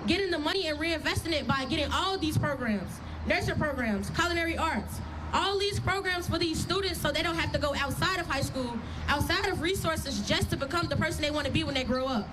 getting the money and reinvesting it by getting all these programs, nursery programs, culinary arts, all these programs for these students so they don't have to go outside of high school, outside of resources just to become the person they want to be when they grow up.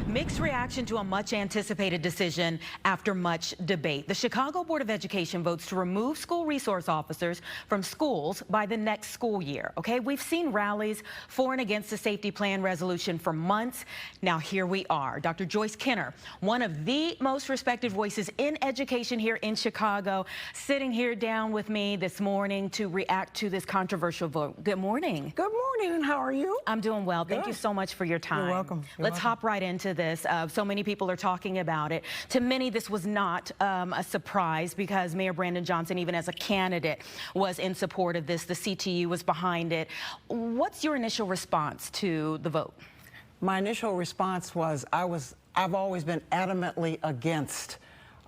Mixed reaction to a much anticipated decision after much debate. The Chicago Board of Education votes to remove school resource officers from schools by the next school year. Okay, we've seen rallies for and against the safety plan resolution for months. Now here we are. Dr. Joyce Kenner, one of the most respected voices in education here in Chicago, sitting here down with me this morning to react to this controversial vote. Good morning. Good morning. How are you? I'm doing well. Thank you so much for your time. You're welcome. Let's hop right into this. So many people are talking about it. To many, this was not a surprise because Mayor Brandon Johnson, even as a candidate, was in support of this. The CTU was behind it. What's your initial response to the vote? My initial response was I've always been adamantly against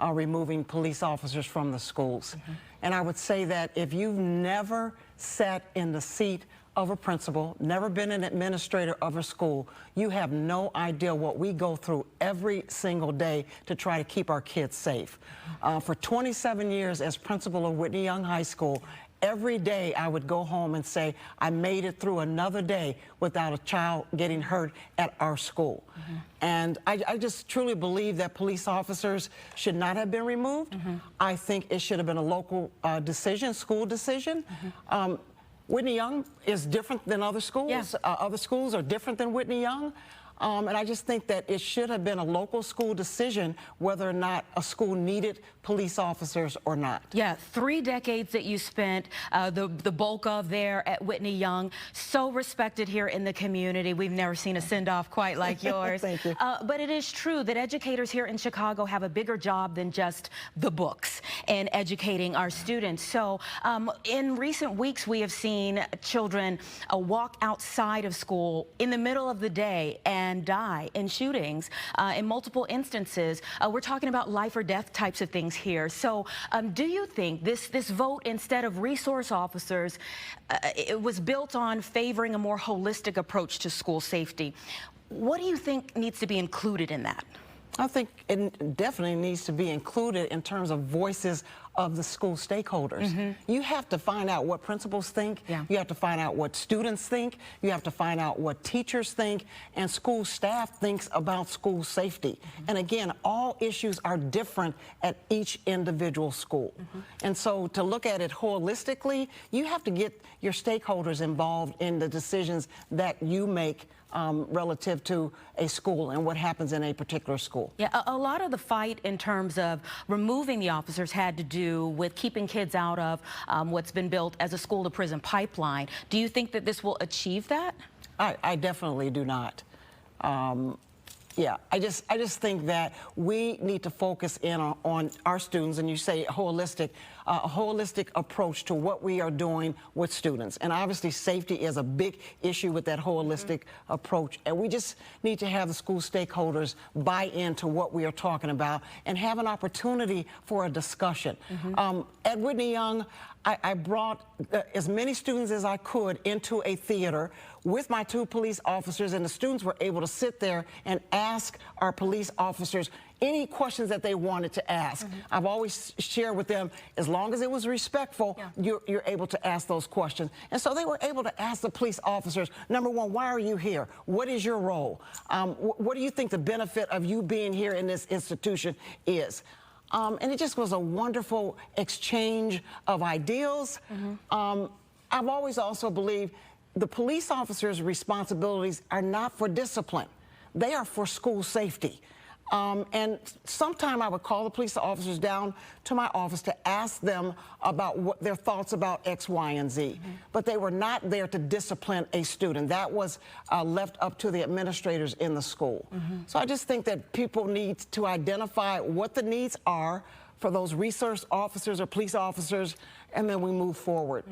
removing police officers from the schools. And I would say that if you've never sat in the seat of a principal, never been an administrator of a school, you have no idea what we go through every single day to try to keep our kids safe. For 27 years as principal of Whitney Young High School, every day I would go home and say, I made it through another day without a child getting hurt at our school. And I just truly believe that police officers should not have been removed. I think it should have been a local decision, school decision. Whitney Young is different than other schools. Yeah. Other schools are different than Whitney Young. And I just think that it should have been a local school decision whether or not a school needed police officers or not. Yeah, 3 decades that you spent, the bulk of there at Whitney Young, so respected here in the community. We've never seen a send-off quite like yours. Thank you. But it is true that educators here in Chicago have a bigger job than just the books and educating our students. So in recent weeks, we have seen children walk outside of school in the middle of the day and die in shootings in multiple instances. We're talking about life or death types of things here. So do you think this vote, instead of resource officers, it was built on favoring a more holistic approach to school safety? What do you think needs to be included in that? I think it definitely needs to be included in terms of voices of the school stakeholders. You have to find out what principals think. Yeah. You have to find out what students think. You have to find out what teachers think and school staff thinks about school safety. And again, all issues are different at each individual school. And so to look at it holistically, you have to get your stakeholders involved in the decisions that you make relative to a school and what happens in a particular school. Yeah, a lot of the fight in terms of removing the officers had to do with keeping kids out of what's been built as a school-to-prison pipeline. Do you think that this will achieve that? I definitely do not. Yeah, I just think that we need to focus in on our students, and you say a holistic approach to what we are doing with students. And obviously safety is a big issue with that holistic approach. And we just need to have the school stakeholders buy into what we are talking about and have an opportunity for a discussion. At Whitney Young, I brought as many students as I could into a theater with my 2 police officers, and the students were able to sit there and ask our police officers any questions that they wanted to ask. I've always shared with them, as long as it was respectful, you're able to ask those questions. And so they were able to ask the police officers, number one, why are you here? What is your role? What do you think the benefit of you being here in this institution is? And it just was a wonderful exchange of ideals. I've always also believed the police officers' responsibilities are not for discipline. They are for school safety. And sometime I would call the police officers down to my office to ask them about what their thoughts about X, Y, and Z. But they were not there to discipline a student. That was left up to the administrators in the school. So I just think that people need to identify what the needs are for those resource officers or police officers, and then we move forward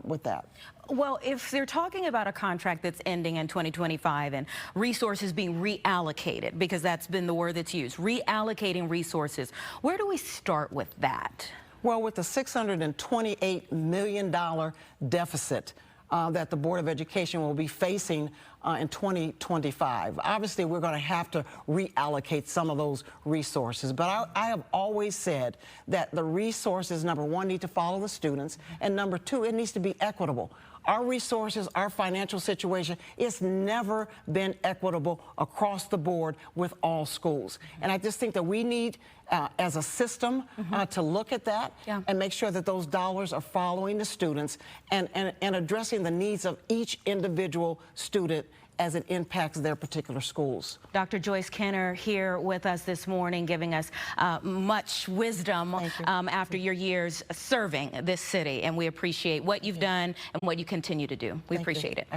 with that. Well, if they're talking about a contract that's ending in 2025 and resources being reallocated, because that's been the word that's used, reallocating resources, where do we start with that? Well, with the $628 million deficit, that the Board of Education will be facing in 2025. Obviously, we're going to have to reallocate some of those resources, but I have always said that the resources, number one, need to follow the students, and number two, it needs to be equitable. Our resources, our financial situation, it's never been equitable across the board with all schools. And I just think that we need, as a system, to look at that and make sure that those dollars are following the students and addressing the needs of each individual student as it impacts their particular schools. Dr. Joyce Kenner here with us this morning, giving us much wisdom after your years serving this city, and we appreciate what you've done and what you continue to do. We appreciate it.